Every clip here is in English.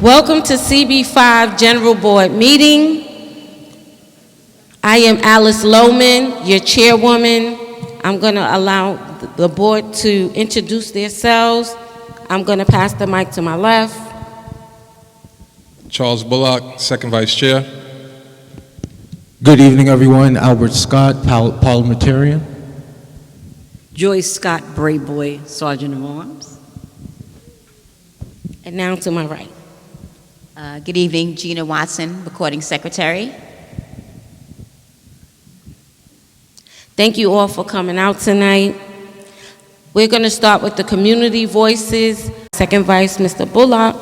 Welcome to CB5 General Board Meeting. I am Alice Lohman, your chairwoman. I'm going to allow the board to introduce themselves. I'm going to pass the mic to my left. Charles Bullock, second vice chair. Good evening, everyone. Albert Scott, parliamentarian. Joyce Scott Brayboy, Sergeant of Arms. And now to my right. Good evening, Gina Watson, Recording Secretary. Thank you all for coming out tonight. We're going to start with the community voices. Second Vice, Mr. Bullock,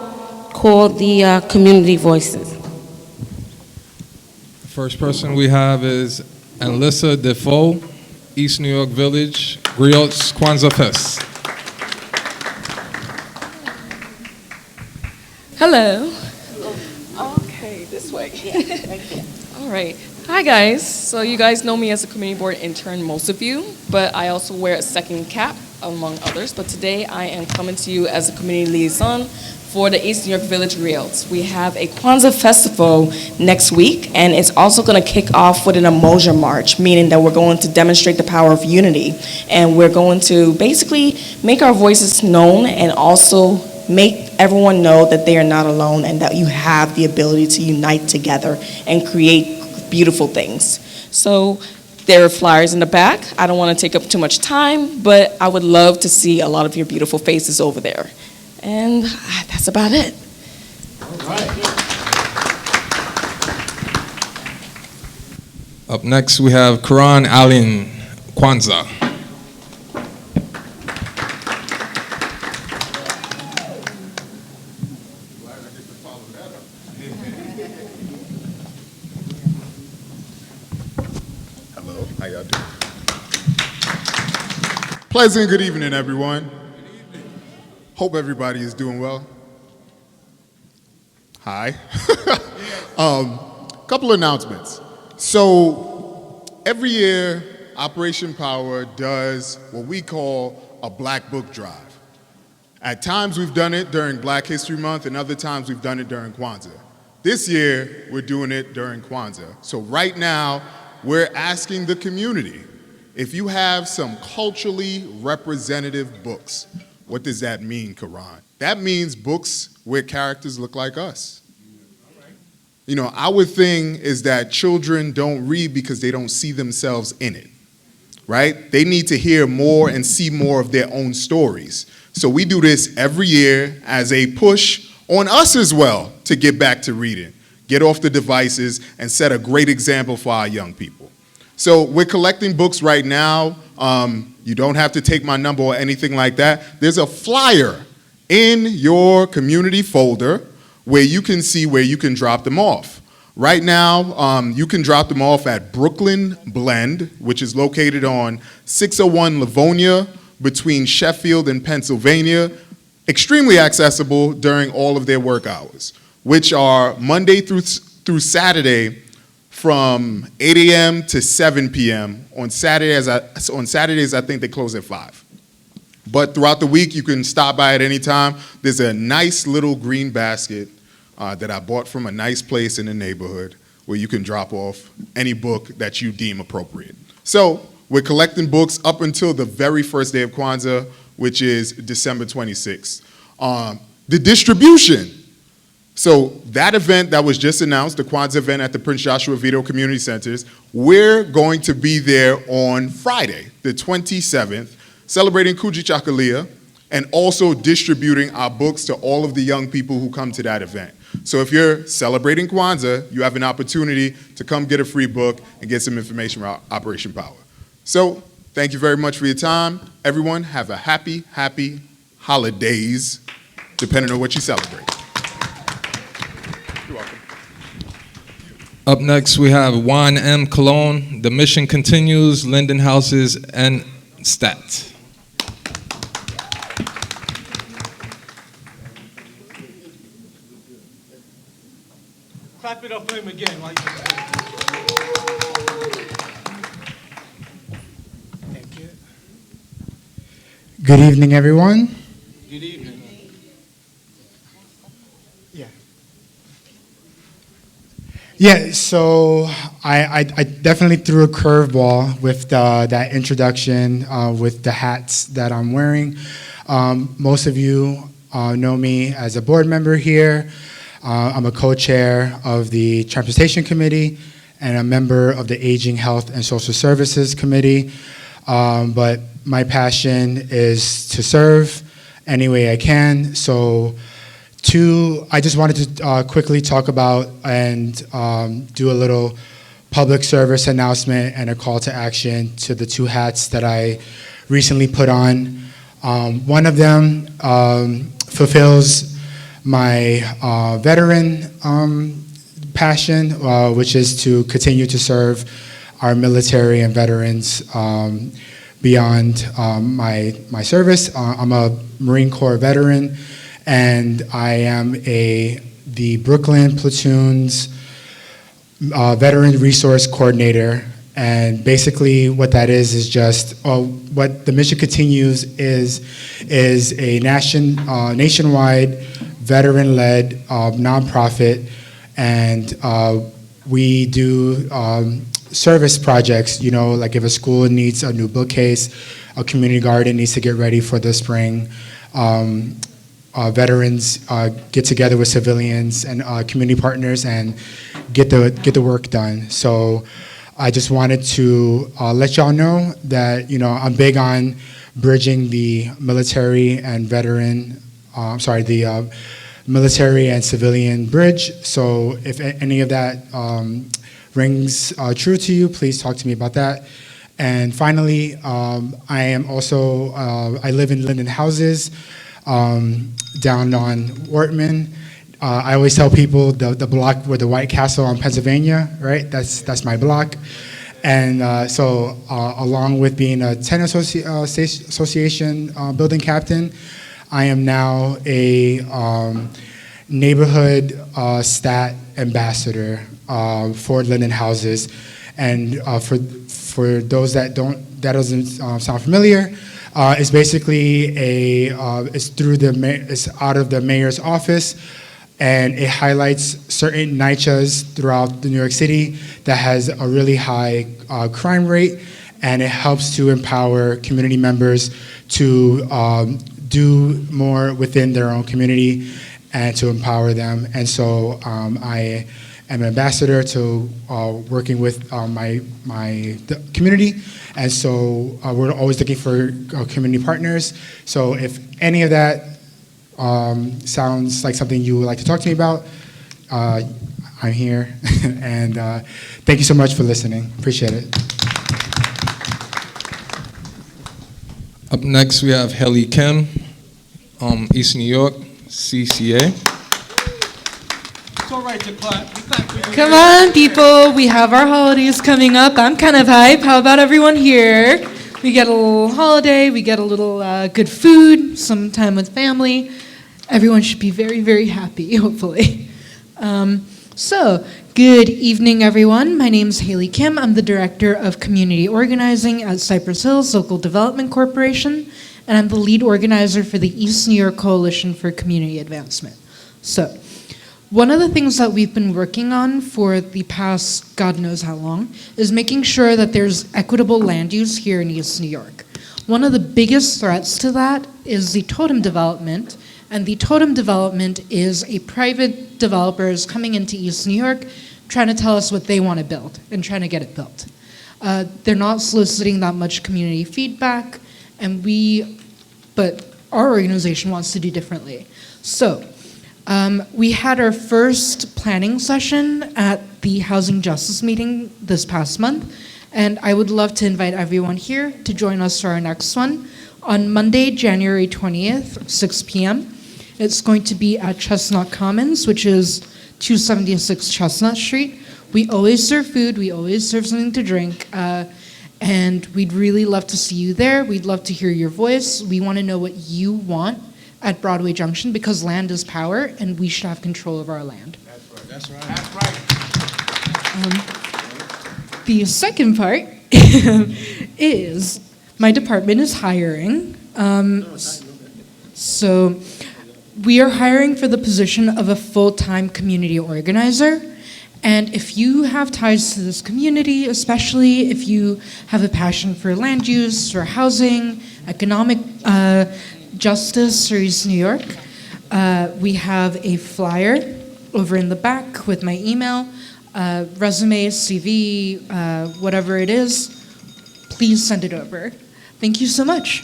called the community voices. The first person we have is Alyssa Defoe, East New York Village, Griot's Kwanzaa Fest. Hello. Okay, this way. All right. Hi, guys. So you guys know me as a community board intern, most of you, but I also wear a second cap, among others. But today I am coming to you as a community liaison for the East New York Village Griots. We have a Kwanzaa festival next week, and it's also going to kick off with an Emoja March, meaning that we're going to demonstrate the power of unity. And we're going to basically make our voices known and also make everyone know that they are not alone and that you have the ability to unite together and create beautiful things. So there are flyers in the back. I don't want to take up too much time, but I would love to see a lot of your beautiful faces over there. And that's about it. All right. Up next, we have Karan Alin Kwanzaa. Hello, how y'all doing? Pleasant good evening, everyone. Hope everybody is doing well. Hi. Couple announcements. So every year, Operation Power does what we call a Black Book Drive. At times we've done it during Black History Month, and other times we've done it during Kwanzaa. This year, we're doing it during Kwanzaa. So right now, we're asking the community, if you have some culturally representative books. What does that mean, Karan? That means books where characters look like us. You know, our thing is that children don't read because they don't see themselves in it, right? They need to hear more and see more of their own stories. So we do this every year as a push on us as well to get back to reading, get off the devices, and set a great example for our young people. So we're collecting books right now. You don't have to take my number or anything like that. There's a flyer in your community folder where you can see where you can drop them off. Right now, you can drop them off at Brooklyn Blend, which is located on 601 Livonia between Sheffield and Pennsylvania. Extremely accessible during all of their work hours, which are Monday through Saturday from 8 a.m. to 7 p.m. On Saturdays, I think they close at 5. But throughout the week, you can stop by at any time. There's a nice little green basket that I bought from a nice place in the neighborhood where you can drop off any book that you deem appropriate. So we're collecting books up until the very first day of Kwanzaa, which is December 26th. The distribution. So that event that was just announced, the Kwanzaa event at the Prince Joshua Vito Community Centers, we're going to be there on Friday, the 27th, celebrating Kujichagulia and also distributing our books to all of the young people who come to that event. So if you're celebrating Kwanzaa, you have an opportunity to come get a free book and get some information about Operation Power. So thank you very much for your time. Everyone, have a happy holidays, depending on what you celebrate. You're welcome. Up next, we have Juan M. Colon, The Mission Continues, Linden Houses, and Stat. Clap it up for him again. Thank you. Good evening, everyone. Good evening. Yeah. Yeah, so I definitely threw a curveball with that introduction with the hats that I'm wearing. Most of you know me as a board member here. I'm a co-chair of the Transportation Committee and a member of the Aging, Health, and Social Services Committee. But my passion is to serve any way I can. So I just wanted to quickly talk about and do a little public service announcement and a call to action to the two hats that I recently put on. One of them fulfills my veteran passion, which is to continue to serve our military and veterans beyond my service. I'm a Marine Corps veteran, and I am the Brooklyn Platoon's Veteran Resource Coordinator. And basically what that is just, what the mission continues is a nationwide veteran-led nonprofit, and we do service projects, like if a school needs a new bookcase, a community garden needs to get ready for the spring, veterans get together with civilians and community partners and get the work done. So I just wanted to let y'all know that I'm big on bridging the military and military and civilian bridge. So if any of that rings true to you, please talk to me about that. And finally, I live in Linden Houses down on Wortman. I always tell people the block with the White Castle on Pennsylvania, right? That's my block. And so along with being a tenant association building captain, I am now a neighborhood stat ambassador for Linden Houses. And for those that doesn't sound familiar, it's basically it's out of the mayor's office, and it highlights certain NYCHAs throughout the New York City that has a really high crime rate, and it helps to empower community members to do more within their own community and to empower them. And so I am an ambassador to working with the community, and so we're always looking for community partners. So if any of that sounds like something you would like to talk to me about, I'm here. And thank you so much for listening. Appreciate it. Up next, we have Haley Kim, East New York, CCA. It's all right to clap. We clap for you. Come on, people. We have our holidays coming up. I'm kind of hype. How about everyone here? We get a little holiday. We get a little good food, some time with family. Everyone should be very, very happy, hopefully. So, good evening, everyone. My name is Haley Kim. I'm the Director of Community Organizing at Cypress Hills Local Development Corporation, and I'm the lead organizer for the East New York Coalition for Community Advancement. So, one of the things that we've been working on for the past God knows how long is making sure that there's equitable land use here in East New York. One of the biggest threats to that is the totem development, and the totem development is a private developers coming into East New York trying to tell us what they want to build and trying to get it built. They're not soliciting that much community feedback, but our organization wants to do differently. So, we had our first planning session at the Housing Justice meeting this past month, and I would love to invite everyone here to join us for our next one on Monday, January 20th, 6 p.m. It's going to be at Chestnut Commons, which is 276 Chestnut Street. We always serve food, we always serve something to drink, and we'd really love to see you there. We'd love to hear your voice. We want to know what you want at Broadway Junction, because land is power, and we should have control of our land. That's right. That's right. The second part is my department is hiring. So we are hiring for the position of a full-time community organizer, And if you have ties to this community, especially if you have a passion for land use or housing, economic justice or East New York, we have a flyer over in the back with my email, resume, CV, whatever it is. Please send it over. Thank you so much.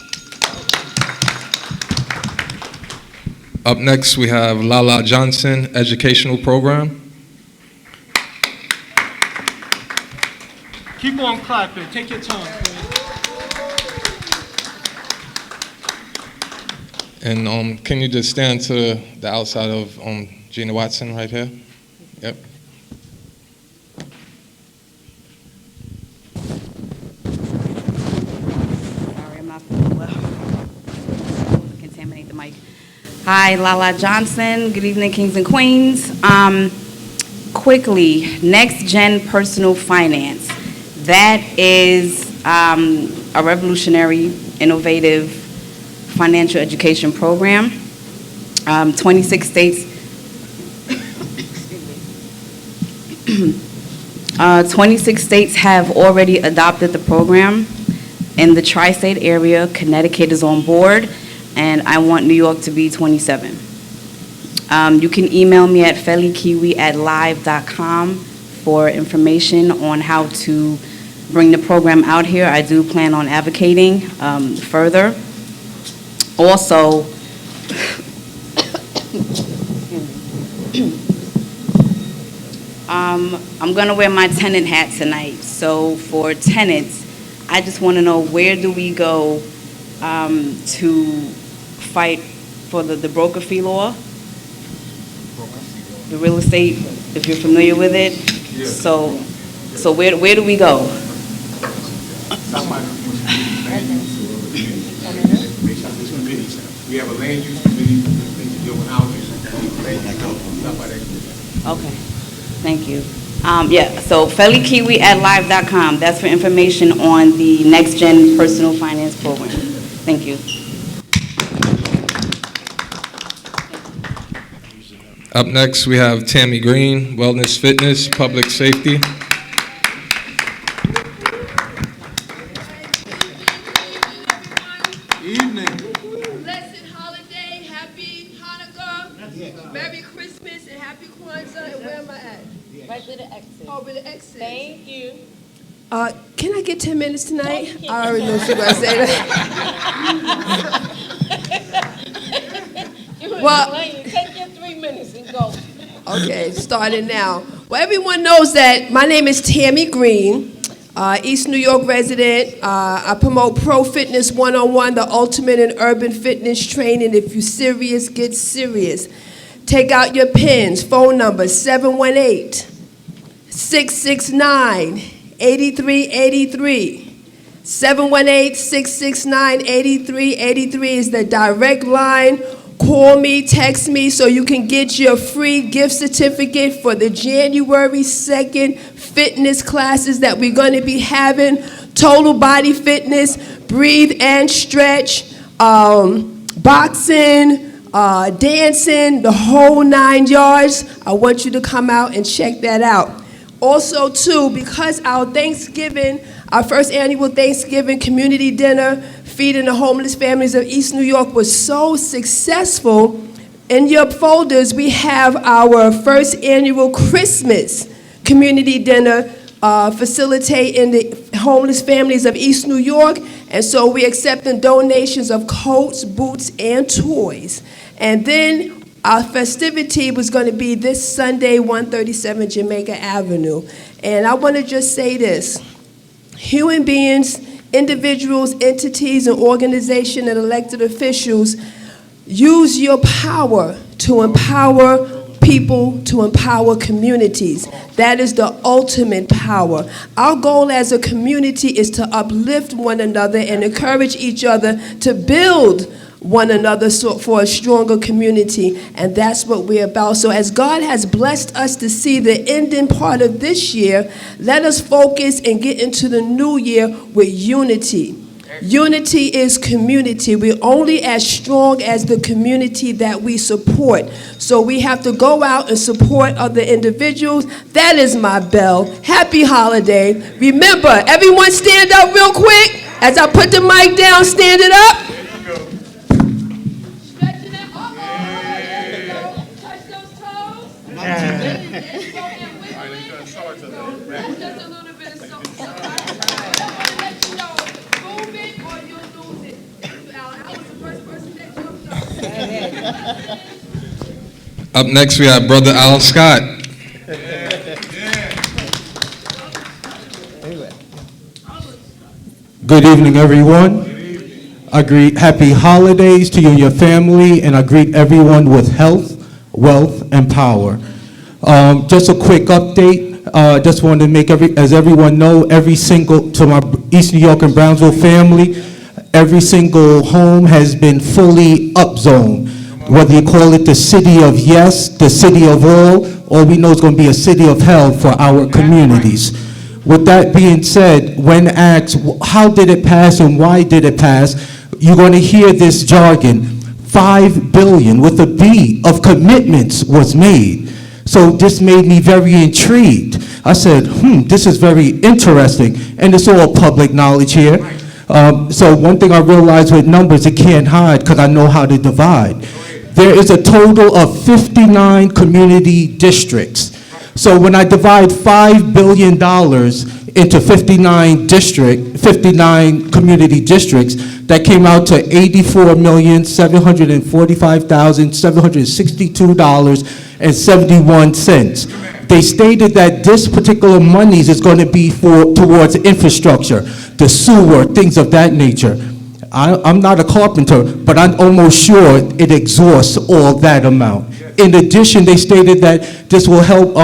Up next, we have Lala Johnson, Educational Program. Keep on clapping. Take your time, please. And can you just stand to the outside of Gina Watson right here? Yep. Sorry, I'm not feeling well. Contaminate the mic. Hi, Lala Johnson. Good evening, kings and queens. Quickly, Next Gen Personal Finance. That is a revolutionary, innovative financial education program. 26 states 26 states have already adopted the program. In the tri-state area, Connecticut is on board, and I want New York to be 27. You can email me at felikiwi@live.com for information on how to bring the program out here. I do plan on advocating further. Also, I'm going to wear my tenant hat tonight. So for tenants, I just want to know, where do we go to fight for the broker fee law? The real estate, if you're familiar with it. Yeah. So where do we go? We have a land use committee to deal with housing. Okay, thank you. Yeah, so felikiwi@live.com. That's for information on the Next Gen Personal Finance Program. Thank you. Up next, we have Tammy Green, Wellness, Fitness, Public Safety. Evening. Blessed holiday, happy Hanukkah, Merry Christmas, and happy Kwanzaa. And where am I at? Right with the exit. Oh, with the exit. Thank you. Can I get 10 minutes tonight? I already know she's going to say that. Well, take your 3 minutes and go. Okay, starting now. Well, everyone knows that my name is Tammy Green, East New York resident. I promote Pro Fitness 101, the ultimate in urban fitness training. If you're serious, get serious. Take out your pens. Phone number 718-669-8383. 718-669-8383 is the direct line. Call me, text me, so you can get your free gift certificate for the January 2nd fitness classes that we're going to be having. Total body fitness, breathe and stretch, boxing, dancing, the whole 9 yards. I want you to come out and check that out. Also, too, because our Thanksgiving, our first annual Thanksgiving community dinner, feeding the homeless families of East New York, was so successful, in your folders we have our first annual Christmas community dinner facilitating the homeless families of East New York. And so we're accepting donations of coats, boots, and toys. And then our festivity was going to be this Sunday, 137 Jamaica Avenue. And I want to just say this. Human beings, individuals, entities, and organizations and elected officials, use your power to empower people, to empower communities. That is the ultimate power. Our goal as a community is to uplift one another and encourage each other to build one another for a stronger community, and that's what we're about. So as God has blessed us to see the ending part of this year, let us focus and get into the new year with unity, Unity is community. We're only as strong as the community that we support. So we have to go out and support other individuals. That is my bell. Happy holiday. Remember, everyone stand up real quick. As I put the mic down, stand it up. Stretching it. There you go. Touch those toes. That's just a little bit of something. Up next, we have Brother Al Scott. Good evening, everyone. I greet happy holidays to you and your family, and I greet everyone with health, wealth, and power. Just a quick update. Just wanted to make as everyone know, to my East New York and Brownsville family, every single home has been fully upzoned. Whether you call it the city of yes, the city of all we know is going to be a city of hell for our communities. With that being said, when asked how did it pass and why did it pass, you're going to hear this jargon. 5 billion with a B of commitments was made. So this made me very intrigued. I said, this is very interesting, and it's all public knowledge here. So one thing I realized with numbers, it can't hide because I know how to divide. There is a total of 59 community districts. So when I divide $5 billion into 59 community districts, that came out to $84,745,762.71. They stated that this particular monies is going to be towards infrastructure, the sewer, things of that nature. I'm not a carpenter, but I'm almost sure it exhausts all that amount. In addition, they stated that this will help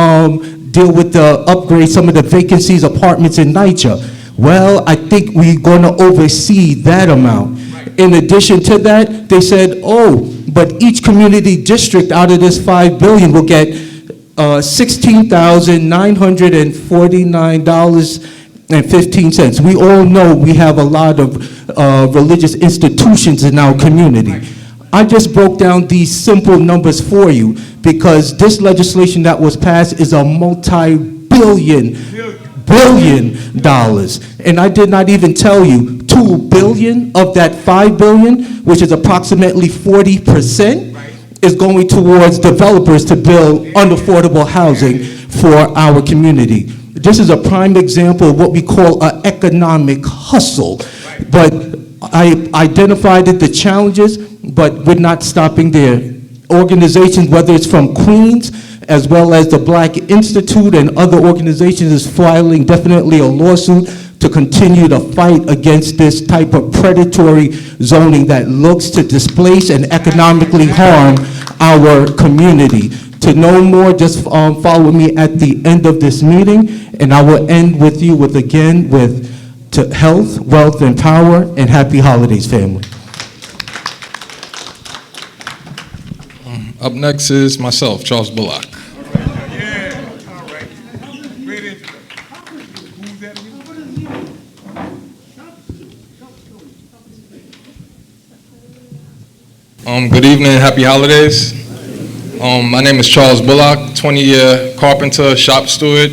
deal with the upgrade some of the vacancies apartments in NYCHA. Well, I think we're going to oversee that amount. In addition to that, they said, but each community district out of this $5 billion will get $16,949.15. We all know we have a lot of religious institutions in our community. I just broke down these simple numbers for you because this legislation that was passed is a multi-billion dollars. And I did not even tell you, $2 billion of that $5 billion, which is approximately 40%, is going towards developers to build unaffordable housing for our community. This is a prime example of what we call an economic hustle. But I identified the challenges, but we're not stopping there. Organizations, whether it's from Queens, as well as the Black Institute and other organizations, is filing definitely a lawsuit to continue to fight against this type of predatory zoning that looks to displace and economically harm our community. To know more, just follow me at the end of this meeting, and I will end with you with health, wealth, and power, and happy holidays, family. Up next is myself, Charles Bullock. Good evening, happy holidays. My name is Charles Bullock, 20-year carpenter, shop steward,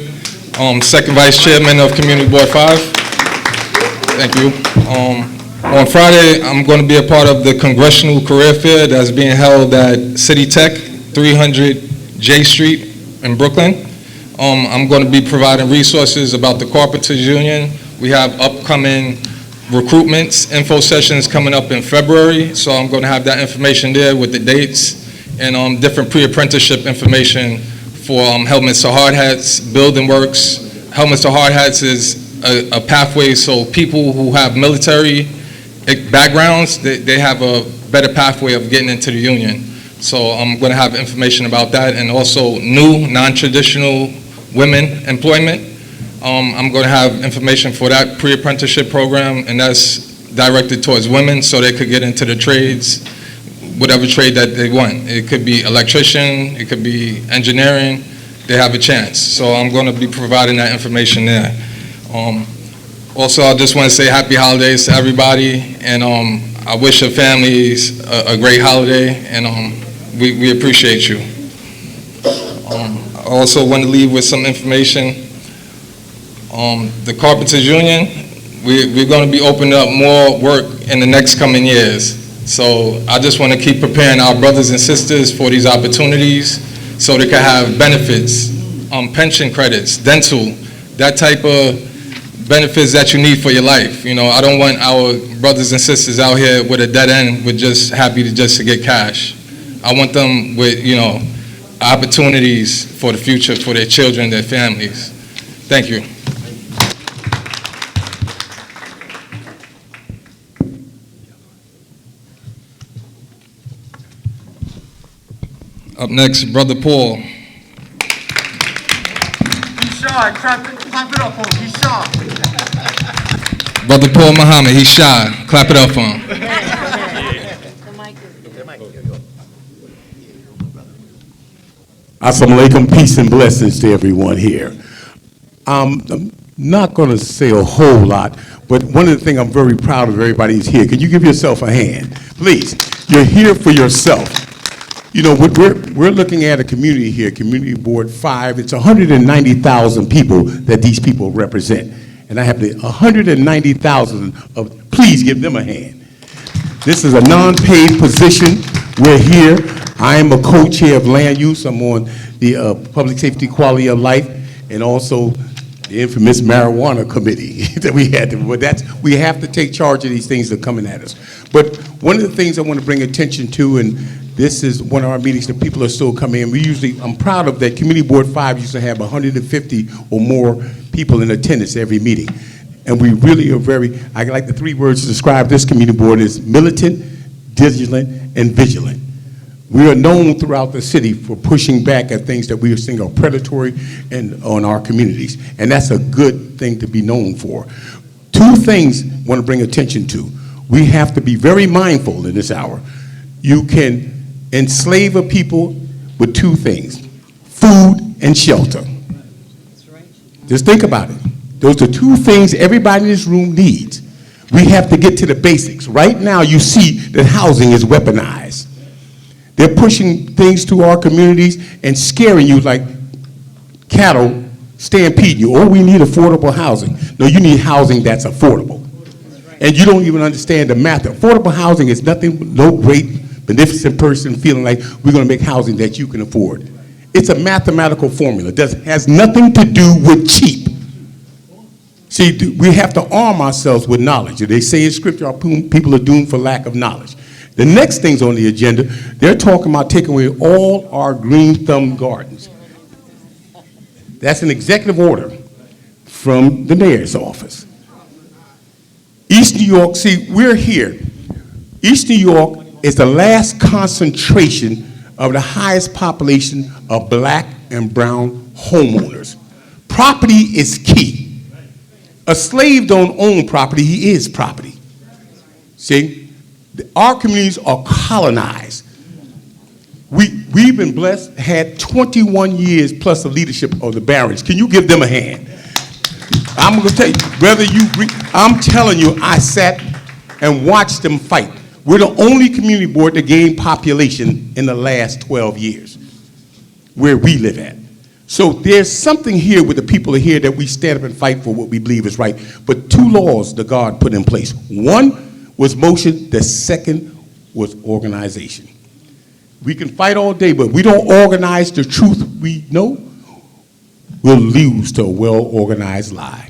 second vice chairman of Community Board 5. Thank you. On Friday, I'm going to be a part of the Congressional Career Fair that's being held at City Tech, 300 J Street in Brooklyn. I'm going to be providing resources about the Carpenters Union. We have upcoming recruitments, info sessions coming up in February, so I'm going to have that information there with the dates and different pre-apprenticeship information for helmets to hard hats, building works. Helmets to hard hats is a pathway so people who have military backgrounds, they have a better pathway of getting into the union. So I'm going to have information about that, and also new non-traditional women employment. I'm going to have information for that pre-apprenticeship program, and that's directed towards women so they could get into the trades, whatever trade that they want. It could be electrician, it could be engineering, they have a chance. So I'm going to be providing that information there. Also, I just want to say happy holidays to everybody, and I wish your families a great holiday, and we appreciate you. I also want to leave with some information. The Carpenters Union, we're going to be opening up more work in the next coming years. So I just want to keep preparing our brothers and sisters for these opportunities so they can have benefits, pension credits, dental, that type of benefits that you need for your life. You know, I don't want our brothers and sisters out here with a dead end with just happy to get cash. I want them with, you know, opportunities for the future for their children, their families. Thank you. Up next, Brother Paul. He's shy. Clap it up for him. He's shy. Brother Paul Muhammad, he's shy. Clap it up for him. Assalamu alaikum, peace and blessings to everyone here. I'm not going to say a whole lot, but one of the things I'm very proud of everybody who's here. Can you give yourself a hand? Please, you're here for yourself. You know, we're looking at a community here, Community Board 5. It's 190,000 people that these people represent. And I have the 190,000 of, please give them a hand. This is a non-paid position. We're here. I am a co-chair of land use. I'm on the Public Safety Quality of Life and also the infamous marijuana committee that we had. But we have to take charge of these things that are coming at us. But one of the things I want to bring attention to, and this is one of our meetings that people are still coming in. I'm proud of that. Community Board 5 used to have 150 or more people in attendance every meeting. And we really are I like the 3 words to describe this community board is militant, vigilant, and vigilant. We are known throughout the city for pushing back at things that we are seeing are predatory and on our communities. And that's a good thing to be known for. 2 things I want to bring attention to. We have to be very mindful in this hour. You can enslave a people with 2 things, food and shelter. Just think about it. Those are 2 things everybody in this room needs. We have to get to the basics. Right now you see that housing is weaponized. They're pushing things to our communities and scaring you like cattle stampeding you. Oh, we need affordable housing. No, you need housing that's affordable. And you don't even understand the math. Affordable housing is nothing, no great beneficent person feeling like we're going to make housing that you can afford. It's a mathematical formula. It has nothing to do with cheap. See, we have to arm ourselves with knowledge. They say in scripture, our people are doomed for lack of knowledge. The next thing's on the agenda, they're talking about taking away all our green thumb gardens. That's an executive order from the mayor's office. East New York, see, we're here. East New York is the last concentration of the highest population of black and brown homeowners. Property is key. A slave don't own property, he is property. See, our communities are colonized. We've been blessed, had 21 years plus of leadership of the Barons. Can you give them a hand? I'm gonna tell you, whether you agree, I'm telling you, I sat and watched them fight. We're the only community board to gain population in the last 12 years, where we live at. So there's something here with the people here that we stand up and fight for what we believe is right. But 2 laws the God put in place. 1 was motion, the second was organization. We can fight all day, but we don't organize the truth we know, we'll lose to a well-organized lie.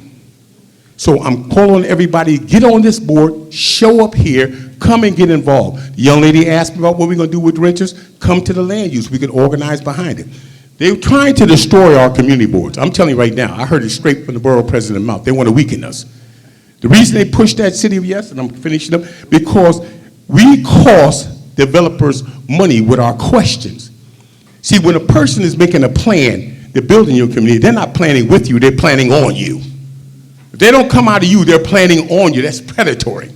So I'm calling everybody, get on this board, show up here, come and get involved. The young lady asked me about what we're going to do with renters. Come to the land use. We can organize behind it. They're trying to destroy our community boards. I'm telling you right now, I heard it straight from the borough president's mouth. They want to weaken us. The reason they pushed that city of yes, and I'm finishing up, because we cost developers money with our questions. See, when a person is making a plan, they're building your community, they're not planning with you, they're planning on you. If they don't come out of you, they're planning on you. That's predatory.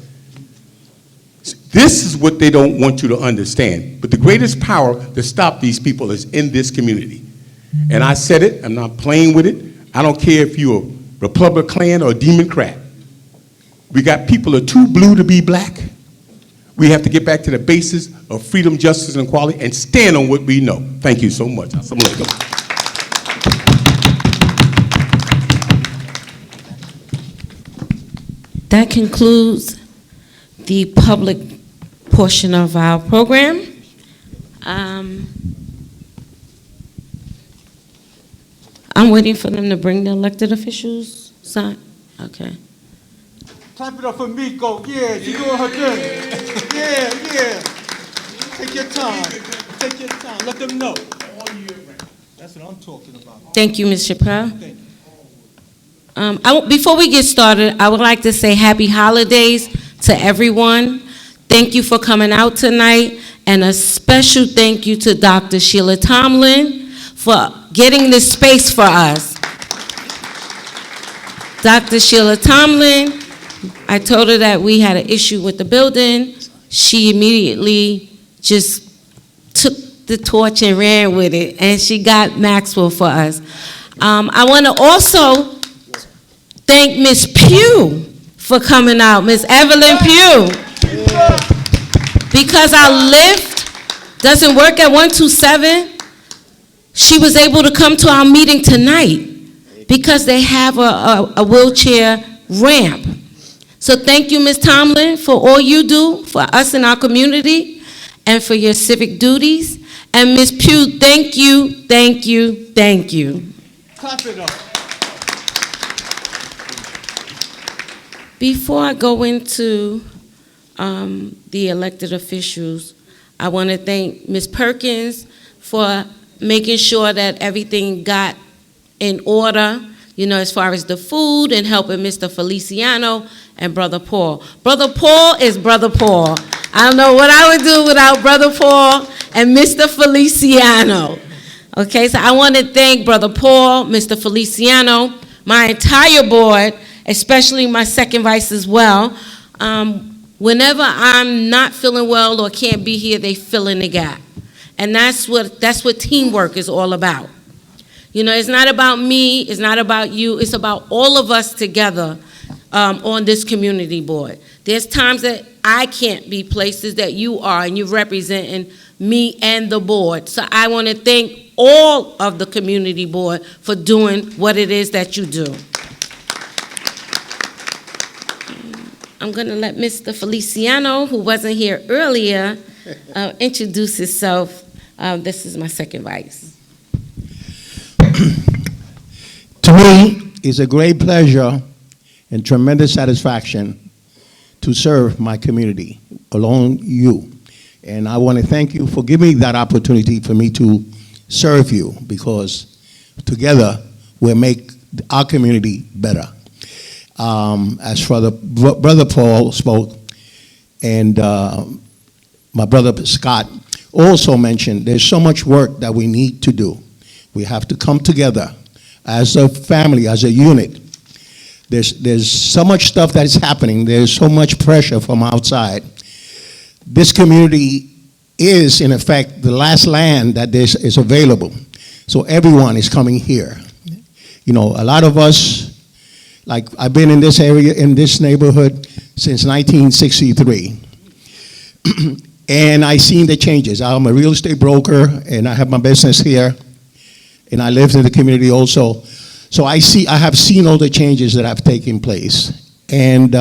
This is what they don't want you to understand. But the greatest power to stop these people is in this community. And I said it, I'm not playing with it. I don't care if you're a Republican or a Democrat. We got people who are too blue to be black. We have to get back to the basis of freedom, justice, and equality and stand on what we know. Thank you so much. Assalamu alaikum. That concludes the public portion of our program. I'm waiting for them to bring the elected officials. Okay. Clap it up for Miko. Yeah, she's doing her thing. Yeah. Take your time. Take your time. Let them know. That's what I'm talking about. Thank you, Ms. Chappelle. Before we get started, I would like to say happy holidays to everyone. Thank you for coming out tonight, and a special thank you to Dr. Sheila Tomlin for getting this space for us. Dr. Sheila Tomlin, I told her that we had an issue with the building. She immediately just took the torch and ran with it, and she got Maxwell for us. I want to also thank Ms. Pugh for coming out, Ms. Evelyn Pugh. Because our lift doesn't work at 127, she was able to come to our meeting tonight because they have a wheelchair ramp. So thank you, Ms. Tomlin, for all you do for us in our community and for your civic duties. And Ms. Pugh, thank you. Clap it up. Before I go into the elected officials, I want to thank Ms. Perkins for making sure that everything got in order, as far as the food, and helping Mr. Feliciano and Brother Paul. Brother Paul is Brother Paul. I don't know what I would do without Brother Paul and Mr. Feliciano. Okay, so I want to thank Brother Paul, Mr. Feliciano, my entire board, especially my second vice as well. Whenever I'm not feeling well or can't be here, they fill in the gap. And that's what teamwork is all about. It's not about me, it's not about you, it's about all of us together on this community board. There's times that I can't be places that you are, and you're representing me and the board. So I want to thank all of the community board for doing what it is that you do. I'm going to let Mr. Feliciano, who wasn't here earlier, introduce himself. This is my second vice. To me, it's a great pleasure and tremendous satisfaction to serve my community along you. And I want to thank you for giving me that opportunity for me to serve you, because together we'll make our community better. As for the Brother Paul spoke, and my brother Scott also mentioned, there's so much work that we need to do. We have to come together as a family, as a unit. There's so much stuff that is happening. There's so much pressure from outside. This community is, in effect, the last land that is available. So everyone is coming here. A lot of us, like I've been in this area, in this neighborhood since 1963. And I've seen the changes. I'm a real estate broker, and I have my business here, and I live in the community also. So I have seen all the changes that have taken place. And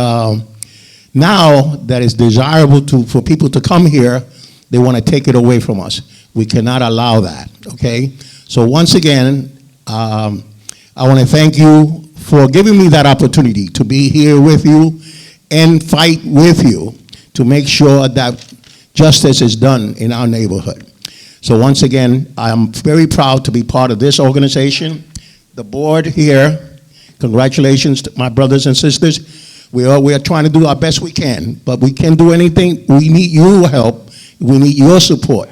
now that it's desirable for people to come here, they want to take it away from us. We cannot allow that, okay? So once again, I want to thank you for giving me that opportunity to be here with you and fight with you to make sure that justice is done in our neighborhood. So once again, I'm very proud to be part of this organization. The board here, congratulations to my brothers and sisters. We are trying to do our best we can, but we can't do anything. We need your help. We need your support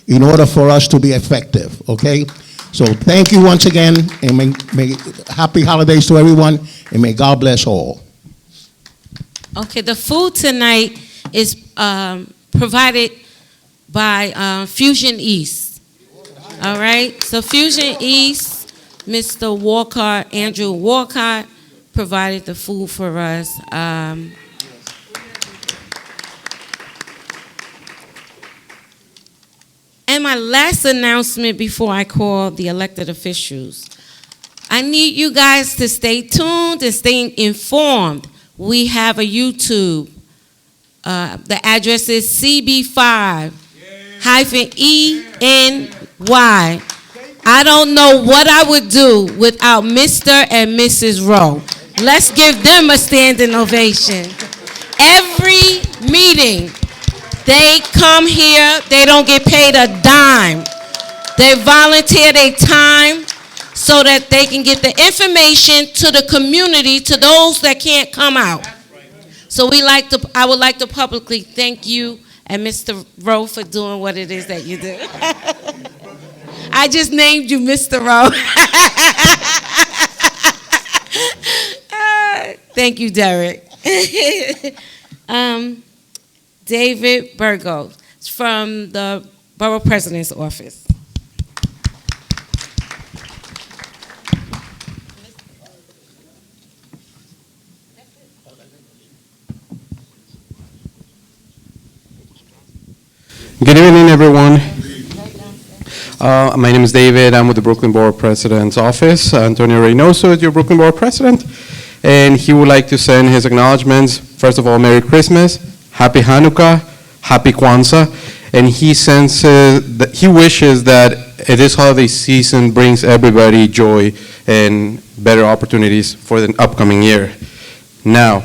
in order for us to be effective, okay? So thank you once again, and may happy holidays to everyone, and may God bless all. Okay, the food tonight is provided by Fusion East. All right, so Fusion East, Mr. Walcott, Andrew Walcott, provided the food for us. And my last announcement before I call the elected officials. I need you guys to stay tuned and stay informed. We have a YouTube. The address is CB5-ENY. I don't know what I would do without Mr. and Mrs. Rowe. Let's give them a standing ovation. Every meeting, they come here, they don't get paid a dime. They volunteer their time so that they can get the information to the community, to those that can't come out. So I would like to publicly thank you and Mr. Rowe for doing what it is that you do. I just named you Mr. Rowe. Thank you, Derek. David Burgos from the Borough President's Office. Good evening, everyone. My name is David. I'm with the Brooklyn Borough President's Office. Antonio Reynoso is your Brooklyn Borough President, and he would like to send his acknowledgments. First of all, Merry Christmas, Happy Hanukkah, Happy Kwanzaa, and he wishes that this holiday season brings everybody joy and better opportunities for the upcoming year. Now,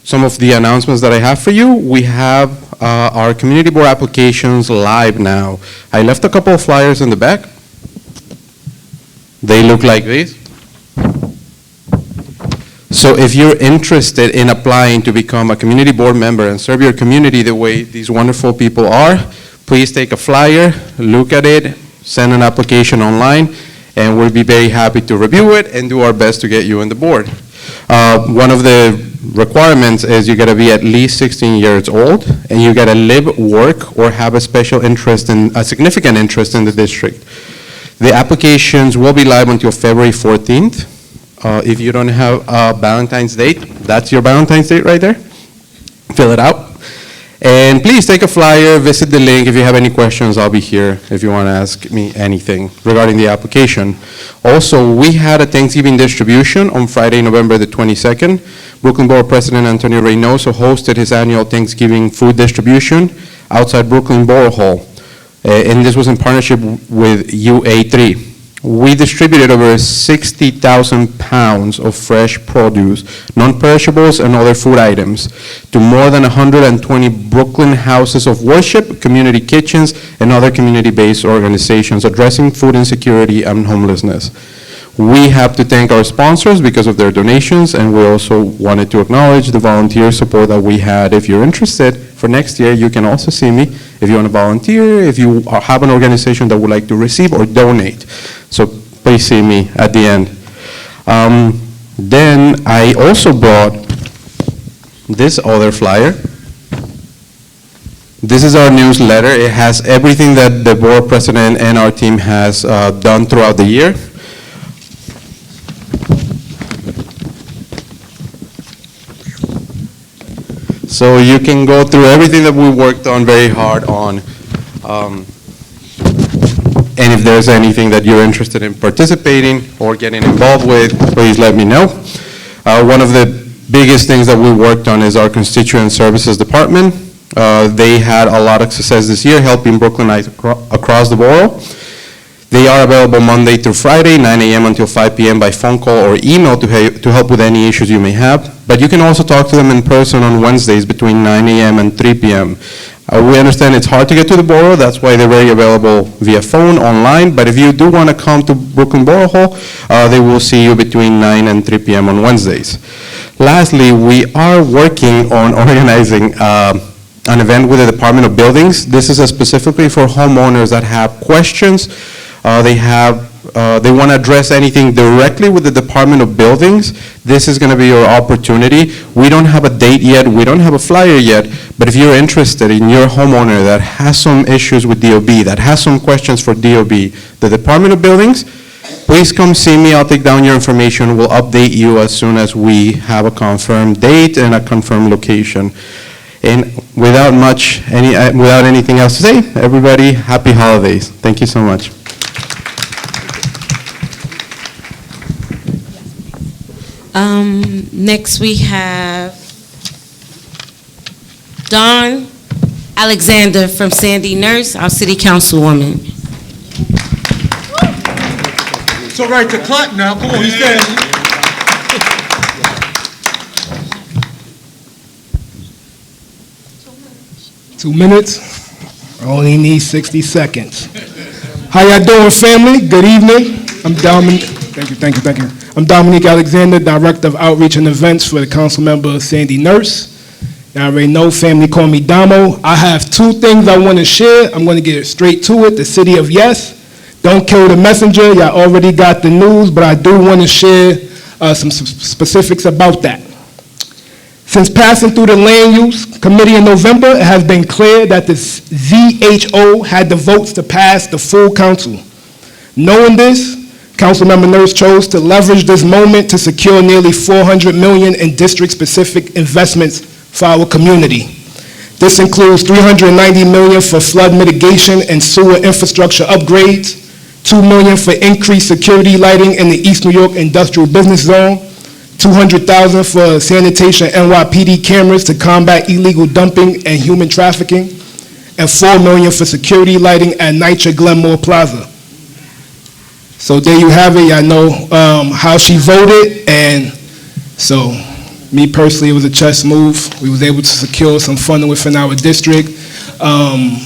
some of the announcements that I have for you. We have our community board applications live now. I left a couple of flyers in the back. They look like this. So if you're interested in applying to become a community board member and serve your community the way these wonderful people are, please take a flyer, look at it, send an application online, and we'll be very happy to review it and do our best to get you on the board. One of the requirements is you gotta be at least 16 years old, and you gotta live, work, or have a significant interest in the district. The applications will be live until February 14th. If you don't have a Valentine's date, that's your Valentine's date right there. Fill it out. And please take a flyer, visit the link. If you have any questions, I'll be here if you want to ask me anything regarding the application. Also, we had a Thanksgiving distribution on Friday, November the 22nd. Brooklyn Borough President Antonio Reynoso hosted his annual Thanksgiving food distribution outside Brooklyn Borough Hall. And this was in partnership with UA3. We distributed over 60,000 pounds of fresh produce, non-perishables, and other food items to more than 120 Brooklyn houses of worship, community kitchens, and other community-based organizations addressing food insecurity and homelessness. We have to thank our sponsors because of their donations, and we also wanted to acknowledge the volunteer support that we had. If you're interested, for next year, you can also see me if you want to volunteer, if you have an organization that would like to receive or donate. So please see me at the end. Then I also brought this other flyer. This is our newsletter. It has everything that the board president and our team has done throughout the year. So you can go through everything that we worked on very hard on. And if there's anything that you're interested in participating or getting involved with, please let me know. One of the biggest things that we worked on is our constituent services department. They had a lot of success this year helping Brooklynites across the borough. They are available Monday through Friday, 9 a.m. until 5 p.m. by phone call or email to help with any issues you may have. But you can also talk to them in person on Wednesdays between 9 a.m. and 3 p.m. We understand it's hard to get to the borough. That's why they're very available via phone, online. But if you do want to come to Brooklyn Borough Hall, they will see you between 9 and 3 p.m. on Wednesdays. Lastly, we are working on organizing an event with the Department of Buildings. This is specifically for homeowners that have questions. They want to address anything directly with the Department of Buildings. This is going to be your opportunity. We don't have a date yet. We don't have a flyer yet. But if you're interested in your homeowner that has some issues with DOB, that has some questions for DOB, the Department of Buildings, please come see me. I'll take down your information. We'll update you as soon as we have a confirmed date and a confirmed location. And without anything else to say, everybody, happy holidays. Thank you so much. Next we have Dawn Alexander from Sandy Nurse, our city councilwoman. It's all right to clap now. Come on, he's standing. 2 minutes. I only need 60 seconds. How y'all doing, family? Good evening. I'm Dominic. Thank you. I'm Dominique Alexander, Director of Outreach and Events for the council member Sandy Nurse. Y'all already know, family call me Damo. I have 2 things I want to share. I'm going to get straight to it. The city of yes. Don't kill the messenger. Y'all already got the news, but I do want to share some specifics about that. Since passing through the Land Use Committee in November, it has been clear that the ZHO had the votes to pass the full council. Knowing this, Councilmember Nurse chose to leverage this moment to secure nearly $400 million in district-specific investments for our community. This includes $390 million for flood mitigation and sewer infrastructure upgrades, $2 million for increased security lighting in the East New York Industrial Business Zone, $200,000 for sanitation NYPD cameras to combat illegal dumping and human trafficking, and $4 million for security lighting at NYCHA Glenmore Plaza. So there you have it. Y'all know how she voted, and so me personally, it was a chess move. We was able to secure some funding within our district, and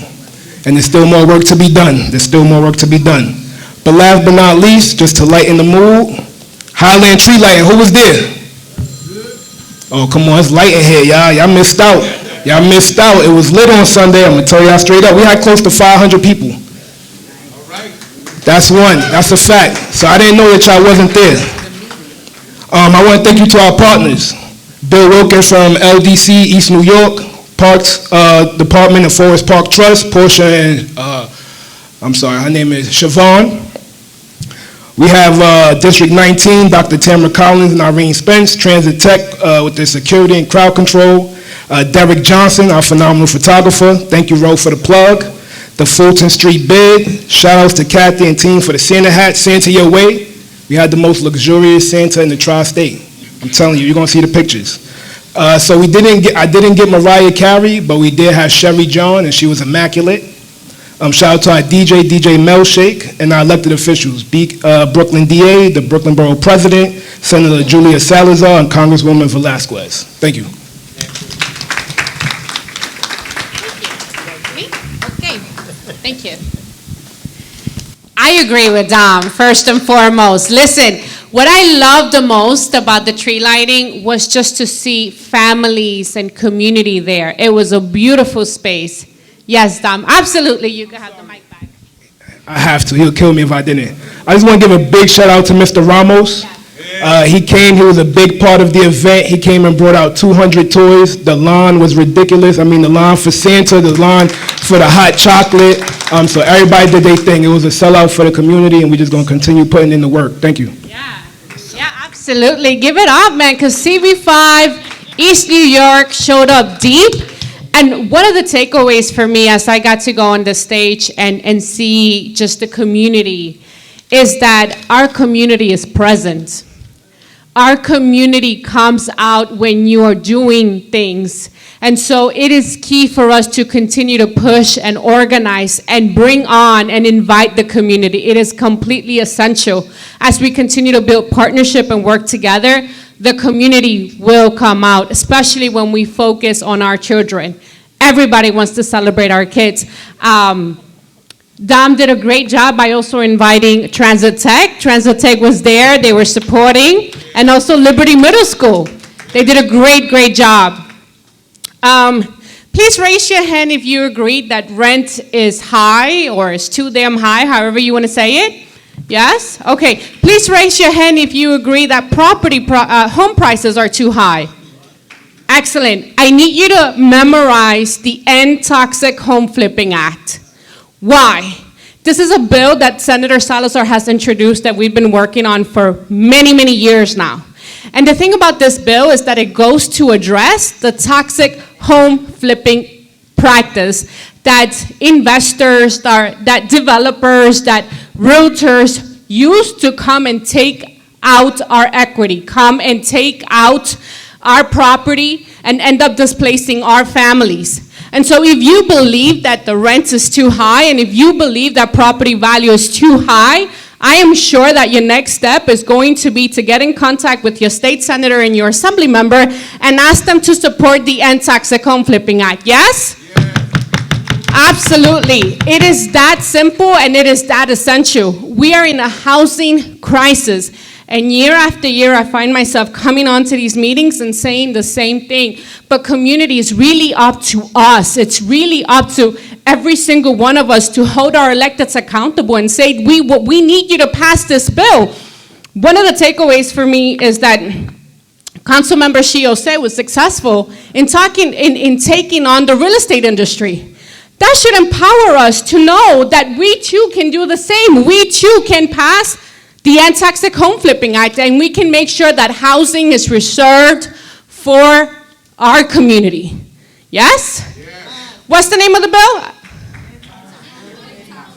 there's still more work to be done. But last but not least, just to lighten the mood, Highland tree lighting. Who was there? Oh, come on, it's light in here, y'all. Y'all missed out. It was lit on Sunday. I'm gonna tell y'all straight up. We had close to 500 people. That's one. That's a fact. So I didn't know that y'all wasn't there. I want to thank you to our partners. Bill Wilkins from LDC East New York, Parks Department and Forest Park Trust, Portia and, her name is Siobhan. We have District 19, Dr. Tamara Collins and Irene Spence, Transit Tech with their security and crowd control. Derek Johnson, our phenomenal photographer. Thank you, Ro, for the plug. The Fulton Street bid. Shout outs to Kathy and team for the Santa hat. Santa your way. We had the most luxurious Santa in the tri-state. I'm telling you, you're gonna see the pictures. So I didn't get Mariah Carey, but we did have Sherry John, and she was immaculate. Shout out to our DJ Melshake, and our elected officials, Brooklyn DA, the Brooklyn Borough President, Senator Julia Salazar, and Congresswoman Velasquez. Thank you. Okay, thank you. I agree with Dom, first and foremost. Listen, what I loved the most about the tree lighting was just to see families and community there. It was a beautiful space. Yes, Dom, absolutely, you can have the mic back. I have to, he'll kill me if I didn't. I just want to give a big shout out to Mr. Ramos. He came, he was a big part of the event. He came and brought out 200 toys. The line was ridiculous. I mean, the line for Santa, the line for the hot chocolate. So everybody did their thing. It was a sellout for the community, and we're just going to continue putting in the work. Thank you. Yeah, absolutely. Give it up, man, because CB5, East New York showed up deep. And one of the takeaways for me as I got to go on the stage and see just the community is that our community is present. Our community comes out when you are doing things. And so it is key for us to continue to push and organize and bring on and invite the community. It is completely essential. As we continue to build partnership and work together, the community will come out, especially when we focus on our children. Everybody wants to celebrate our kids. Dom did a great job by also inviting Transit Tech. Transit Tech was there, they were supporting, and also Liberty Middle School. They did a great job. Please raise your hand if you agree that rent is high or is too damn high, however you want to say it. Yes? Okay. Please raise your hand if you agree that home prices are too high. Excellent. I need you to memorize the End Toxic Home Flipping Act. Why? This is a bill that Senator Salazar has introduced that we've been working on for many, many years now. And the thing about this bill is that it goes to address the toxic home flipping practice that investors, that developers, that realtors use to come and take out our equity, come and take out our property and end up displacing our families. And so if you believe that the rent is too high, and if you believe that property value is too high, I am sure that your next step is going to be to get in contact with your state senator and your assembly member and ask them to support the End Toxic Home Flipping Act, yes? Absolutely. It is that simple and it is that essential. We are in a housing crisis. And year after year, I find myself coming onto these meetings and saying the same thing. But community is really up to us. It's really up to every single one of us to hold our electeds accountable and say, we need you to pass this bill. One of the takeaways for me is that Councilmember Shiose was successful in taking on the real estate industry. That should empower us to know that we too can do the same. We too can pass the End Toxic Home Flipping Act, and we can make sure that housing is reserved for our community. Yes? What's the name of the bill?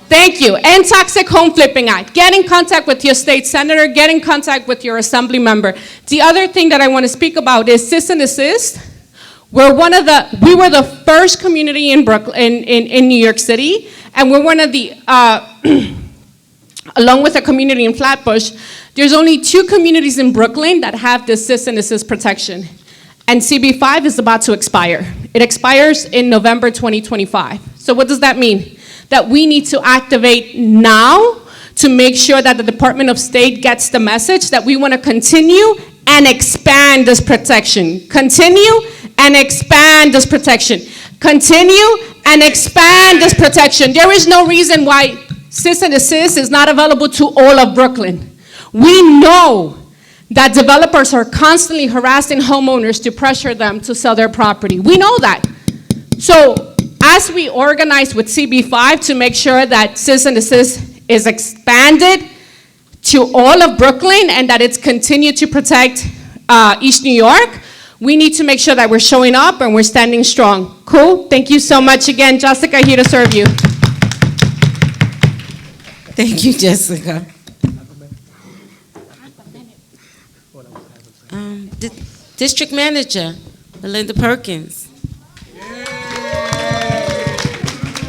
Thank you. End Toxic Home Flipping Act. Get in contact with your state senator. Get in contact with your assembly member. The other thing that I want to speak about is Sis and Assist. We were the first community in Brooklyn, in New York City, and we're one of the along with a community in Flatbush, there's only 2 communities in Brooklyn that have this Sis and Assist protection. And CB5 is about to expire. It expires in November 2025. So what does that mean? That we need to activate now to make sure that the Department of State gets the message that we want to continue and expand this protection. Continue and expand this protection. Continue and expand this protection. There is no reason why Sis and Assist is not available to all of Brooklyn. We know that developers are constantly harassing homeowners to pressure them to sell their property. We know that. So as we organize with CB5 to make sure that Sis and Assist is expanded to all of Brooklyn and that it's continued to protect East New York, we need to make sure that we're showing up and we're standing strong. Cool? Thank you so much again. Jessica here to serve you. Thank you, Jessica. District Manager, Melinda Perkins.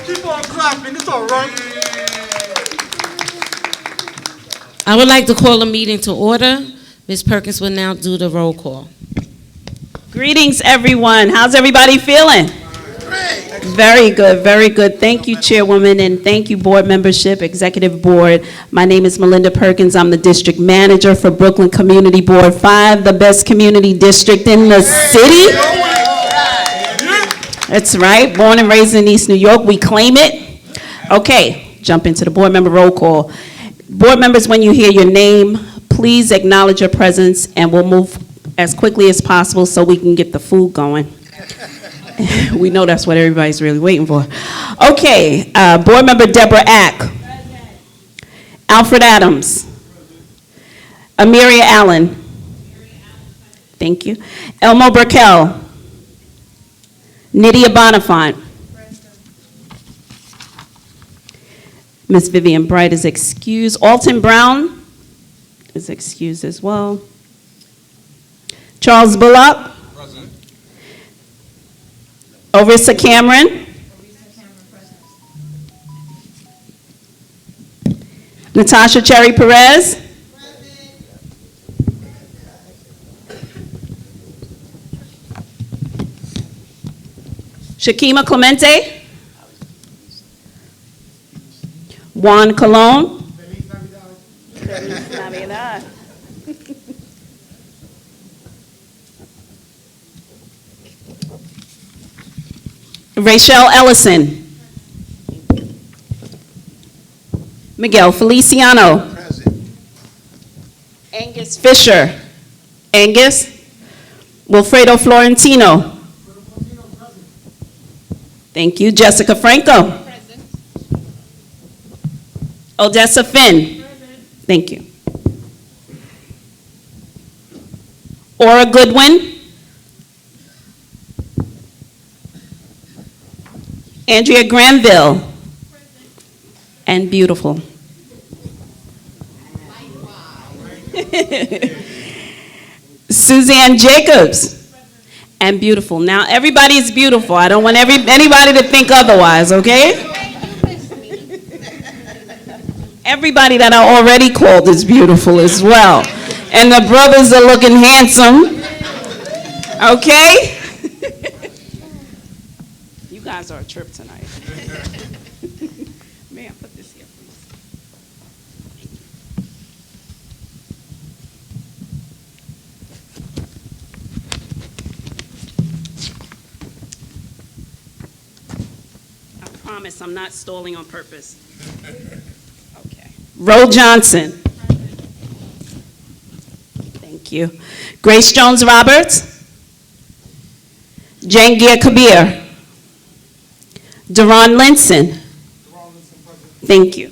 Keep on clapping, it's all right. I would like to call a meeting to order. Ms. Perkins will now do the roll call. Greetings, everyone. How's everybody feeling? Very good, very good. Thank you, Chairwoman, and thank you, Board Membership, Executive Board. My name is Melinda Perkins. I'm the District Manager for Brooklyn Community Board 5, the best community district in the city. That's right, born and raised in East New York. We claim it. Okay, jump into the board member roll call. Board members, when you hear your name, please acknowledge your presence, and we'll move as quickly as possible so we can get the food going. We know that's what everybody's really waiting for. Okay, Board Member Deborah Ack. Alfred Adams. Amiria Allen. Thank you. Elmo Burkell. Nydia Bonifant. Miss Vivian Bright is excused. Alton Brown is excused as well. Charles Bullock. Present. Orissa Cameron. Natasha Cherry Perez. Shakima Clemente. Juan Colon. Rachel Ellison. Miguel Feliciano. Present. Angus Fisher. Angus. Wilfredo Florentino. Thank you. Jessica Franco. Present. Odessa Finn. Thank you. Aura Goodwin. Andrea Granville. And beautiful. Suzanne Jacobs. And beautiful. Now, everybody is beautiful. I don't want anybody to think otherwise, okay? Everybody that I already called is beautiful as well. And the brothers are looking handsome. Okay? You guys are a trip tonight. May I put this here, please? I promise I'm not stalling on purpose. Okay. Ro Johnson. Thank you. Grace Jones Roberts. Jangir Kabir. Deron Linson. Thank you.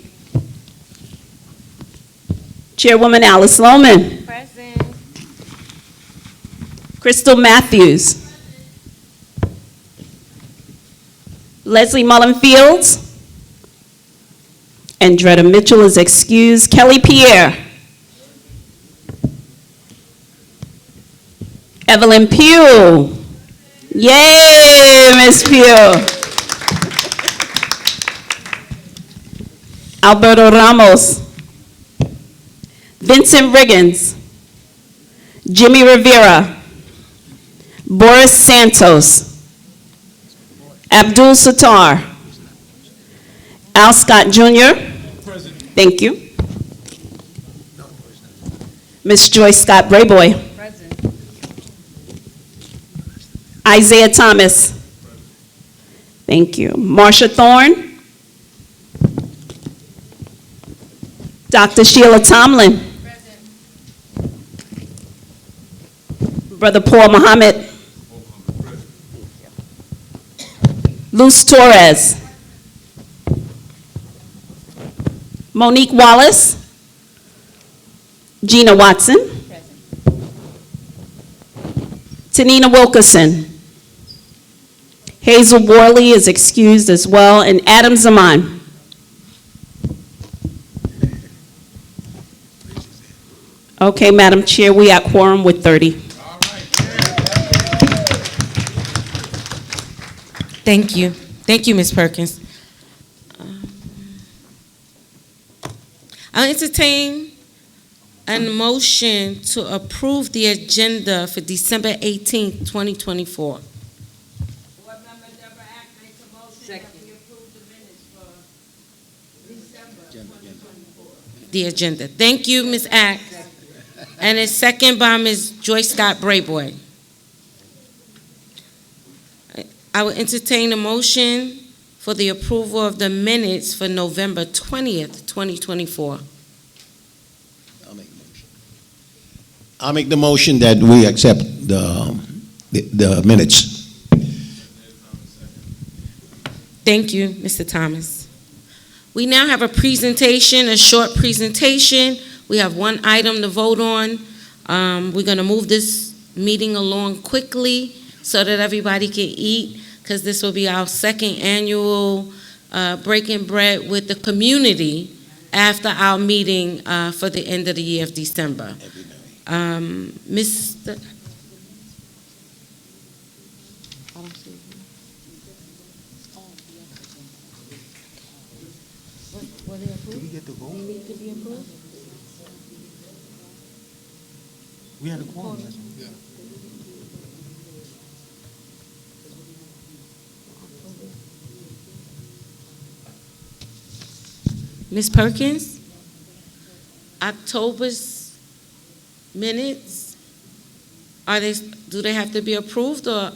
Chairwoman Alice Lohman. Present. Crystal Matthews. Leslie Mullen Fields. And Dretta Mitchell is excused. Kelly Pierre. Evelyn Pugh. Yay, Miss Pugh. Alberto Ramos. Vincent Riggins. Jimmy Rivera. Boris Santos. Abdul Sattar. Al Scott Jr. Thank you. Miss Joyce Scott Brayboy. Isaiah Thomas. Thank you. Marsha Thorne. Dr. Sheila Tomlin. Brother Paul Muhammad. Luz Torres. Monique Wallace. Gina Watson. Tanina Wilkerson. Hazel Worley is excused as well, and Adam Zaman. Okay, Madam Chair, we at quorum with 30. Thank you. Thank you, Ms. Perkins. I'll entertain a motion to approve the agenda for December 18th, 2024. The agenda. Thank you, Ms. Act. And a second by Ms. Joyce Scott Brayboy. I will entertain a motion for the approval of the minutes for November 20th, 2024. I'll make the motion that we accept the minutes. Thank you, Mr. Thomas. We now have a presentation, a short presentation. We have one item to vote on. We're going to move this meeting along quickly so that everybody can eat, because this will be our second annual breaking bread with the community after our meeting for the end of the year of December. Mr. Do we get to vote? We had a quorum. Yeah. Ms. Perkins, October's minutes, do they have to be approved, or?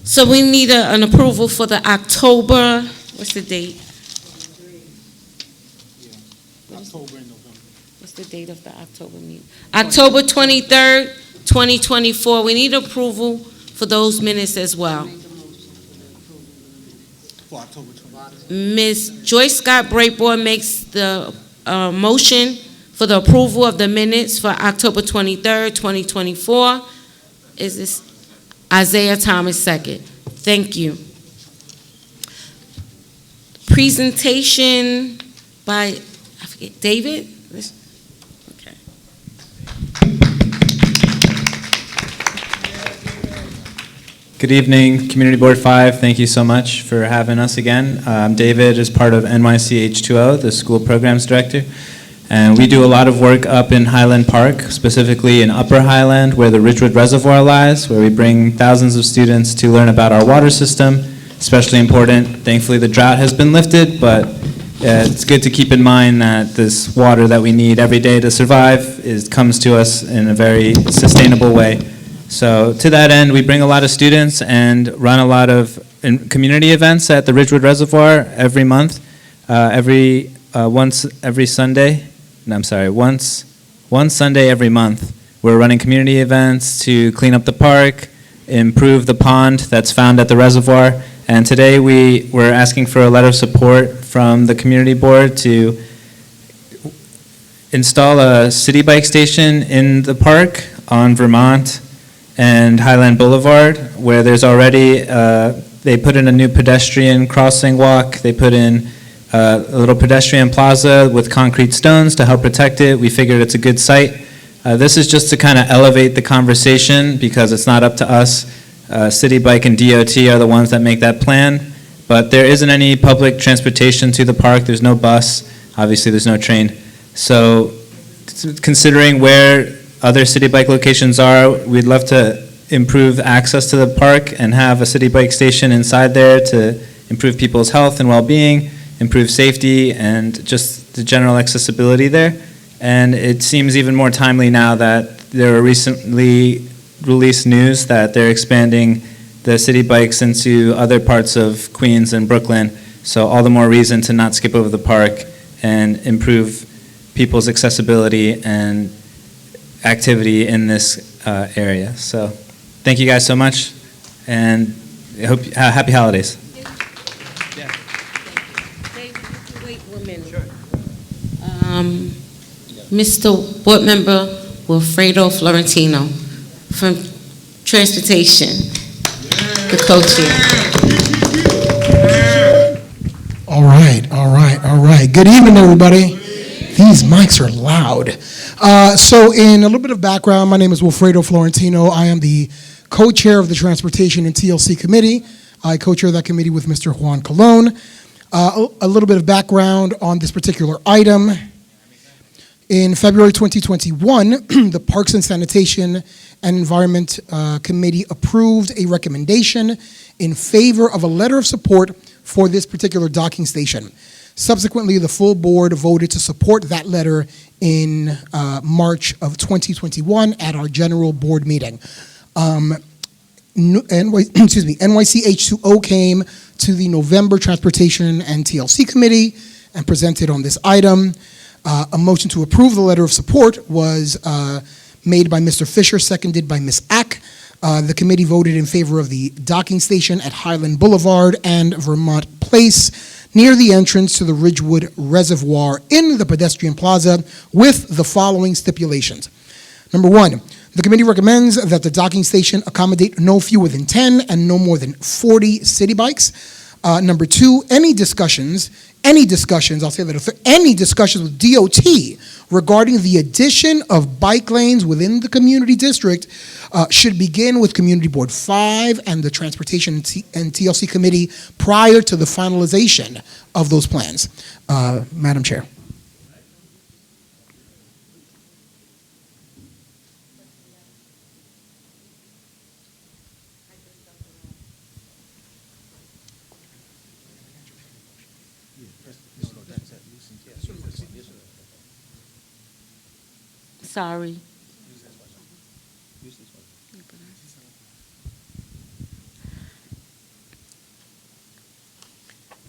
So we need an approval for the October, what's the date? October and November. What's the date of the October meeting? October 23rd, 2024. We need approval for those minutes as well. Ms. Joyce Scott Brayboy makes the motion for the approval of the minutes for October 23rd, 2024. Is this Isaiah Thomas second? Thank you. Presentation by, I forget, David? Okay. Good evening, Community Board 5. Thank you so much for having us again. David is part of NYC H2O, the school programs director. And we do a lot of work up in Highland Park, specifically in Upper Highland, where the Ridgewood Reservoir lies, where we bring thousands of students to learn about our water system, especially important. Thankfully, the drought has been lifted, but it's good to keep in mind that this water that we need every day to survive comes to us in a very sustainable way. So to that end, we bring a lot of students and run a lot of community events at the Ridgewood Reservoir every month, once Sunday every month. We're running community events to clean up the park, improve the pond that's found at the reservoir, and today we're asking for a letter of support from the community board to install a city bike station in the park on Vermont and Highland Boulevard, where there's already, they put in a new pedestrian crossing walk, they put in a little pedestrian plaza with concrete stones to help protect it. We figured it's a good site. This is just to kind of elevate the conversation because it's not up to us. City Bike and DOT are the ones that make that plan, but there isn't any public transportation to the park. There's no bus. Obviously, there's no train. So considering where other city bike locations are, we'd love to improve access to the park and have a city bike station inside there to improve people's health and well-being, improve safety, and just the general accessibility there. And it seems even more timely now that there were recently released news that they're expanding the city bikes into other parts of Queens and Brooklyn. So all the more reason to not skip over the park and improve people's accessibility and activity in this area. So thank you guys so much, and I hope happy holidays. Mr. Board Member Wilfredo Florentino from Transportation, the co-chair. All right. Good evening, everybody. These mics are loud. So in a little bit of background, my name is Wilfredo Florentino. I am the co-chair of the Transportation and TLC Committee. I co-chair that committee with Mr. Juan Colon. A little bit of background on this particular item. In February 2021, the Parks and Sanitation and Environment Committee approved a recommendation in favor of a letter of support for this particular docking station. Subsequently, the full board voted to support that letter in March of 2021 at our general board meeting. NYC H2O came to the November Transportation and TLC Committee and presented on this item. A motion to approve the letter of support was made by Mr. Fisher, seconded by Ms. Ack. The committee voted in favor of the docking station at Highland Boulevard and Vermont Place near the entrance to the Ridgewood Reservoir in the pedestrian plaza with the following stipulations. Number one, the committee recommends that the docking station accommodate no fewer than 10 and no more than 40 city bikes. Number two, any discussions with DOT regarding the addition of bike lanes within the community district should begin with Community Board 5 and the Transportation and TLC Committee prior to the finalization of those plans. Madam Chair. Sorry.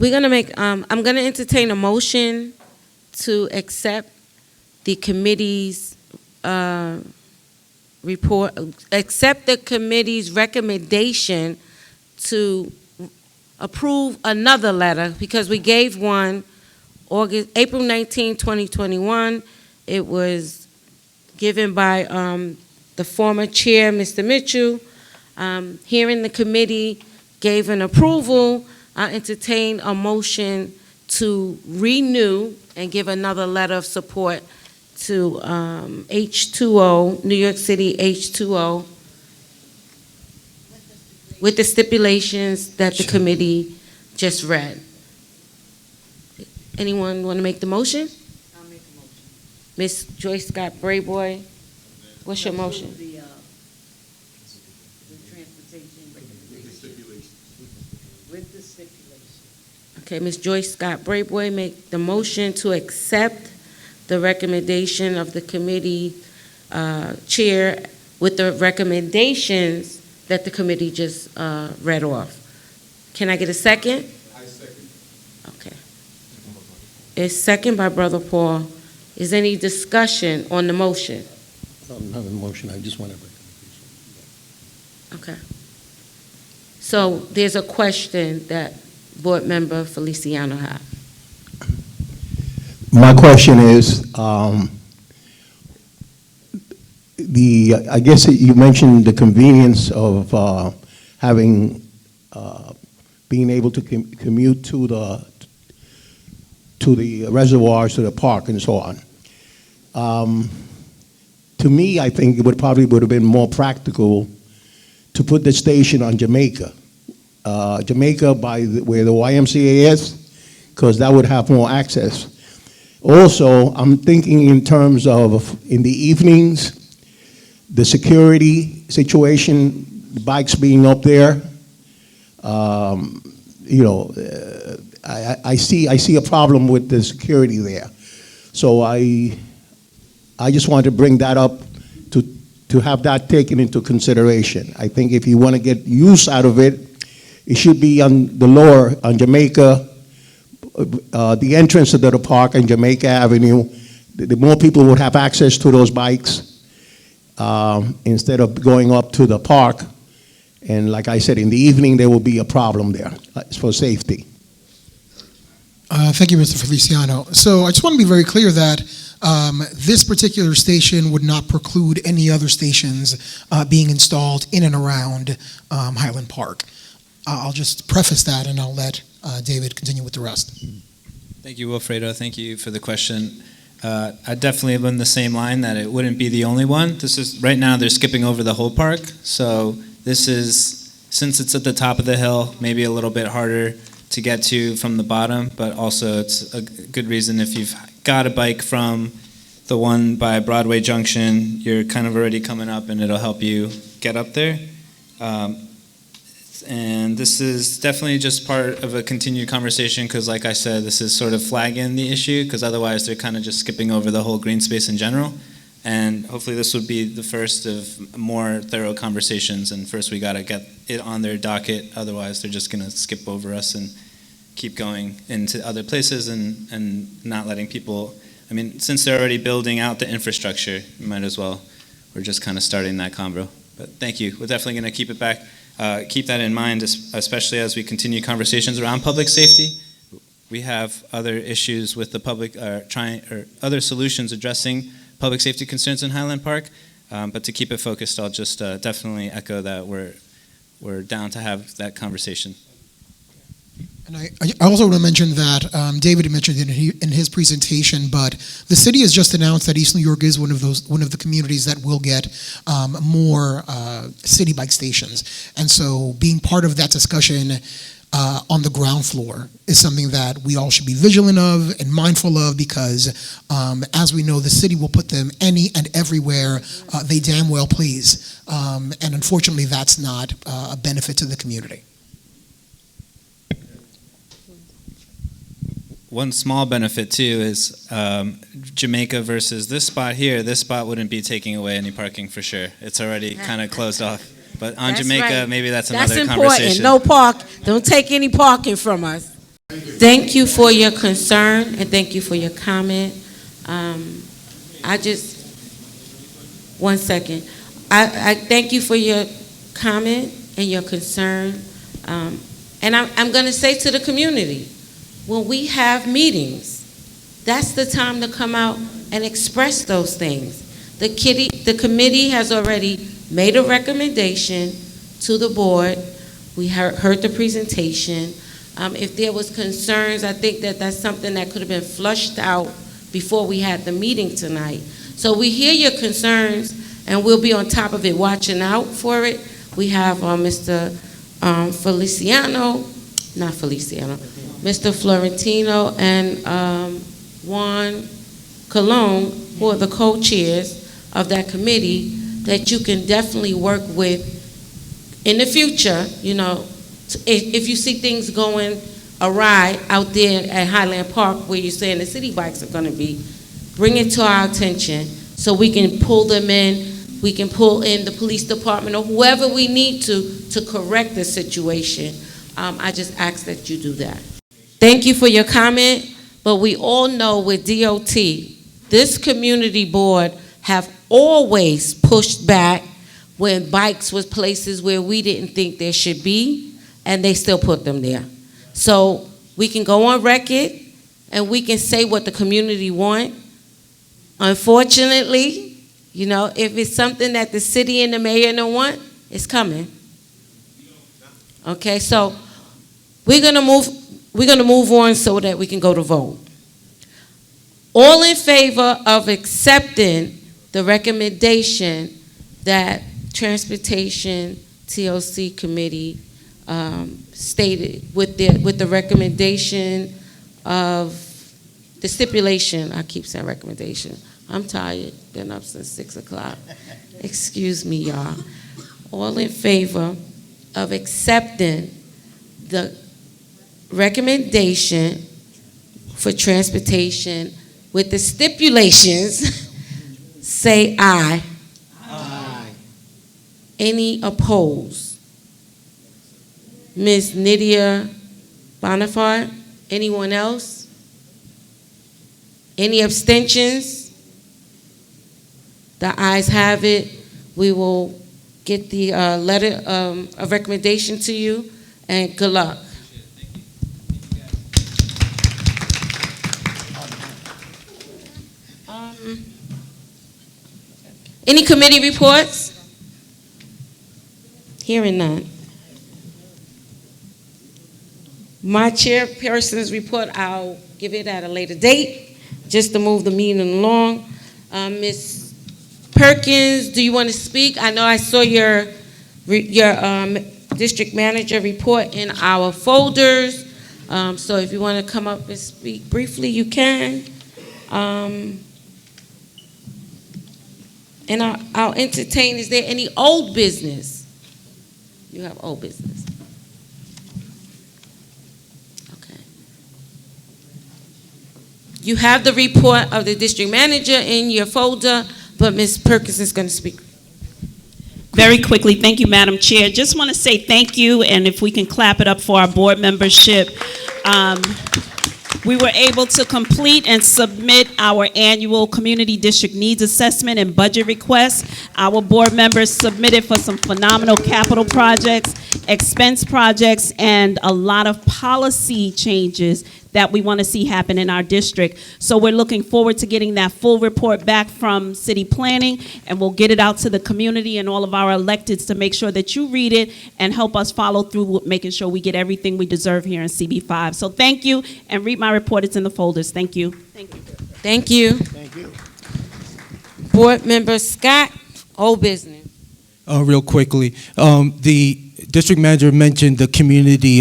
We're going to make, I'm going to entertain a motion to accept the committee's report, accept the committee's recommendation to approve another letter, because we gave one April 19, 2021. It was given by the former chair, Mr. Mitchell. Hearing the committee gave an approval, I entertain a motion to renew and give another letter of support to H2O, New York City H2O, with the stipulations that the committee just read. Anyone want to make the motion? I'll make a motion. Ms. Joyce Scott Brayboy, what's your motion? The transportation with the stipulation. Okay, Ms. Joyce Scott Brayboy make the motion to accept the recommendation of the committee chair with the recommendations that the committee just read off. Can I get a second? I second. Okay. It's second by Brother Paul. Is any discussion on the motion? Not a motion, I just want to. Okay. So there's a question that Board Member Feliciano has. My question is, I guess you mentioned the convenience of having, being able to commute to the reservoirs, to the park, and so on. To me, I think it would have been more practical to put the station on Jamaica. Jamaica by where the YMCA is, because that would have more access. Also, I'm thinking in terms of in the evenings, the security situation, the bikes being up there. I see a problem with the security there. So I just wanted to bring that up to have that taken into consideration. I think if you want to get use out of it, it should be on the lower, on Jamaica, the entrance to the park on Jamaica Avenue. The more people would have access to those bikes instead of going up to the park. And like I said, in the evening, there will be a problem there for safety. Thank you, Mr. Feliciano. So I just want to be very clear that this particular station would not preclude any other stations being installed in and around Highland Park. I'll just preface that, and I'll let David continue with the rest. Thank you, Wilfredo. Thank you for the question. I definitely am in the same line that it wouldn't be the only one. This is right now they're skipping over the whole park, so this is, since it's at the top of the hill, maybe a little bit harder to get to from the bottom, but also it's a good reason if you've got a bike from the one by Broadway Junction, you're kind of already coming up and it'll help you get up there. And this is definitely just part of a continued conversation because, like I said, this is sort of flagging the issue because otherwise they're kind of just skipping over the whole green space in general. And hopefully this would be the first of more thorough conversations. And first we got to get it on their docket. Otherwise they're just going to skip over us and keep going into other places and not letting people, I mean, since they're already building out the infrastructure, you might as well, we're just kind of starting that convo. But thank you. We're definitely going to keep it back. Keep that in mind, especially as we continue conversations around public safety. We have other issues with the public, other solutions addressing public safety concerns in Highland Park. But to keep it focused, I'll just definitely echo that we're down to have that conversation. And I also want to mention that David mentioned it in his presentation, but the city has just announced that East New York is one of the communities that will get more city bike stations. And so being part of that discussion on the ground floor is something that we all should be vigilant of and mindful of because as we know, the city will put them any and everywhere they damn well please. And unfortunately, that's not a benefit to the community. One small benefit too is Jamaica versus this spot here. This spot wouldn't be taking away any parking for sure. It's already kind of closed off. But on Jamaica, right. Maybe that's another conversation. No park. Don't take any parking from us. Thank you for your concern and thank you for your comment. One second. I thank you for your comment and your concern. And I'm going to say to the community, when we have meetings, that's the time to come out and express those things. The committee has already made a recommendation to the board. We heard the presentation. If there was concerns, I think that that's something that could have been flushed out before we had the meeting tonight. So we hear your concerns, and we'll be on top of it, watching out for it. We have Mr. Mr. Florentino and Juan Colon, who are the co-chairs of that committee, that you can definitely work with in the future. You know, if you see things going awry out there at Highland Park where you're saying the city bikes are going to be, bring it to our attention so we can pull them in. We can pull in the police department or whoever we need to correct the situation. I just ask that you do that. Thank you for your comment, but we all know with DOT, this community board have always pushed back when bikes was places where we didn't think there should be, and they still put them there. So we can go on record and we can say what the community want. Unfortunately, you know, if it's something that the city and the mayor don't want, it's coming. Okay, so we're gonna move on so that we can go to vote. All in favor of accepting the recommendation that Transportation TLC Committee stated with the recommendation of the stipulation, I keep saying recommendation. I'm tired, been up since 6 o'clock. Excuse me, y'all. All in favor of accepting the recommendation for transportation with the stipulations, say aye. Aye. Any opposed? Ms. Nydia Bonifant, anyone else? Any abstentions? The ayes have it. We will get the letter of recommendation to you, and good luck. Any committee reports? Hearing none. My chairperson's report, I'll give it at a later date, just to move the meeting along. Ms. Perkins, do you want to speak? I know I saw your district manager report in our folders. So if you want to come up and speak briefly, you can. And I'll entertain, is there any old business? You have old business. Okay. You have the report of the district manager in your folder, but Ms. Perkins is going to speak. Very quickly, thank you, Madam Chair. Just want to say thank you, and if we can clap it up for our board membership. We were able to complete and submit our annual Community District Needs Assessment and Budget requests. Our board members submitted for some phenomenal capital projects, expense projects, and a lot of policy changes that we want to see happen in our district. So we're looking forward to getting that full report back from city planning, and we'll get it out to the community and all of our electeds to make sure that you read it and help us follow through with making sure we get everything we deserve here in CB5. So thank you, and read my report. It's in the folders. Thank you. Thank you. Thank you. Thank you. Board Member Scott, old business. Real quickly, the district manager mentioned the community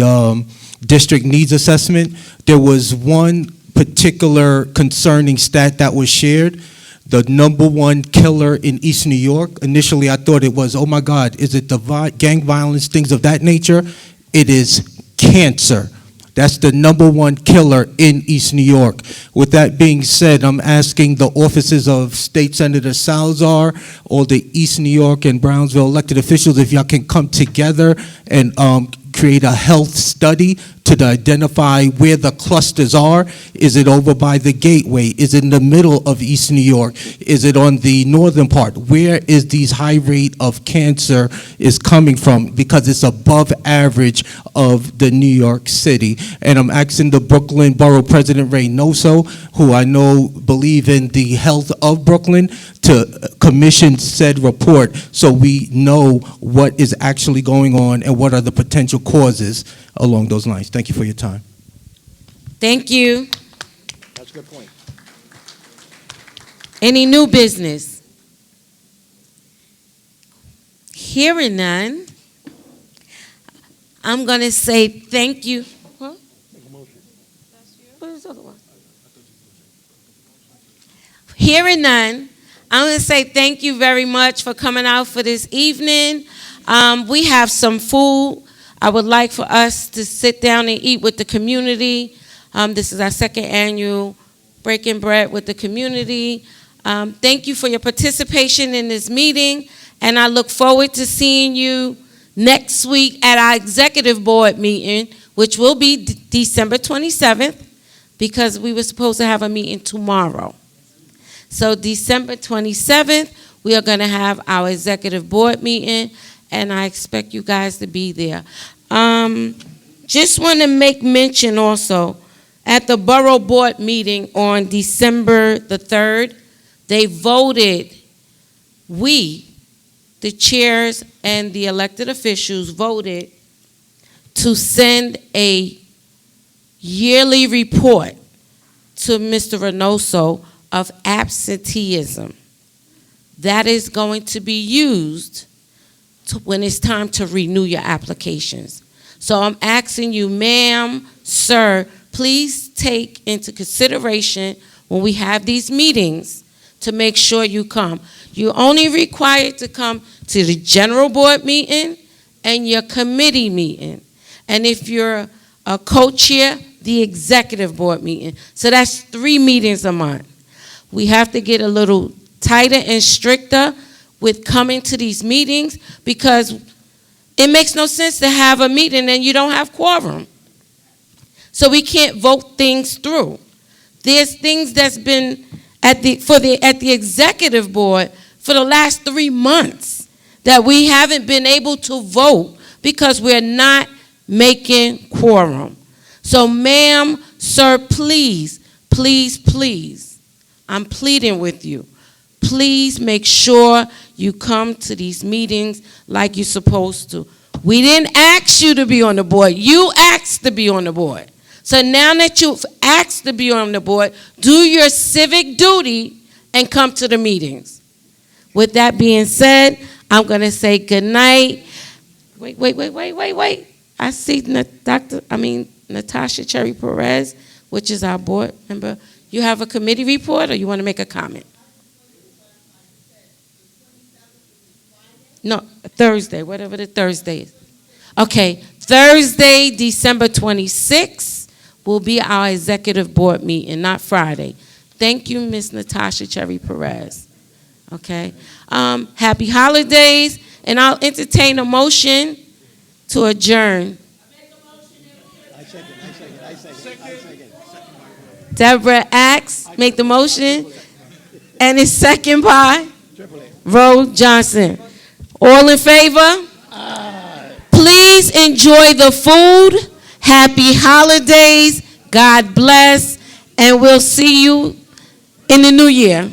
district needs assessment. There was one particular concerning stat that was shared. The #1 killer in East New York. Initially, I thought it was, oh my God, is it the gang violence, things of that nature? It is cancer. That's the #1 killer in East New York. With that being said, I'm asking the offices of State Senator Salazar, all the East New York and Brownsville elected officials, if y'all can come together and create a health study to to identify where the clusters are. Is it over by the Gateway? Is it in the middle of East New York? Is it on the northern part? Where is these high rate of cancer is coming from? Because it's above average of the New York City. And I'm asking the Brooklyn Borough President Reynoso, who I know believe in the health of Brooklyn, to commission said report so we know what is actually going on and what are the potential causes along those lines. Thank you for your time. Thank you. That's a good point. Any new business? Hearing none, I'm going to say thank you. Huh? What is the other one? Hearing none, I'm going to say thank you very much for coming out for this evening. We have some food. I would like for us to sit down and eat with the community. This is our second annual Breaking Bread with the community. Thank you for your participation in this meeting, and I look forward to seeing you next week at our executive board meeting, which will be December 27th, because we were supposed to have a meeting tomorrow. So December 27th, we are going to have our executive board meeting, and I expect you guys to be there. Just want to make mention also, at the Borough Board meeting on December the 3rd, they voted, the chairs and the elected officials voted to send a yearly report to Mr. Reynoso of absenteeism. That is going to be used when it's time to renew your applications. So I'm asking you, ma'am, sir, please take into consideration when we have these meetings to make sure you come. You're only required to come to the general board meeting and your committee meeting. And if you're a co-chair, the executive board meeting. So that's 3 meetings a month. We have to get a little tighter and stricter with coming to these meetings, because it makes no sense to have a meeting and you don't have quorum. So we can't vote things through. There's things that's been at the executive board for the last 3 months that we haven't been able to vote because we're not making quorum. So ma'am, sir, please, please, please, I'm pleading with you. Please make sure you come to these meetings like you're supposed to. We didn't ask you to be on the board. You asked to be on the board. So now that you've asked to be on the board, do your civic duty and come to the meetings. With that being said, I'm going to say good night. Wait. I see Natasha Cherry Perez, which is our board member. You have a committee report, or you want to make a comment? No, Thursday, whatever the Thursday is. Okay, Thursday, December 26th will be our executive board meeting, not Friday. Thank you, Ms. Natasha Cherry Perez. Okay, happy holidays, and I'll entertain a motion to adjourn. I second. Deborah Axe, make the motion, and it's second by Roe Johnson. All in favor? Please enjoy the food. Happy holidays. God bless. And we'll see you in the new year.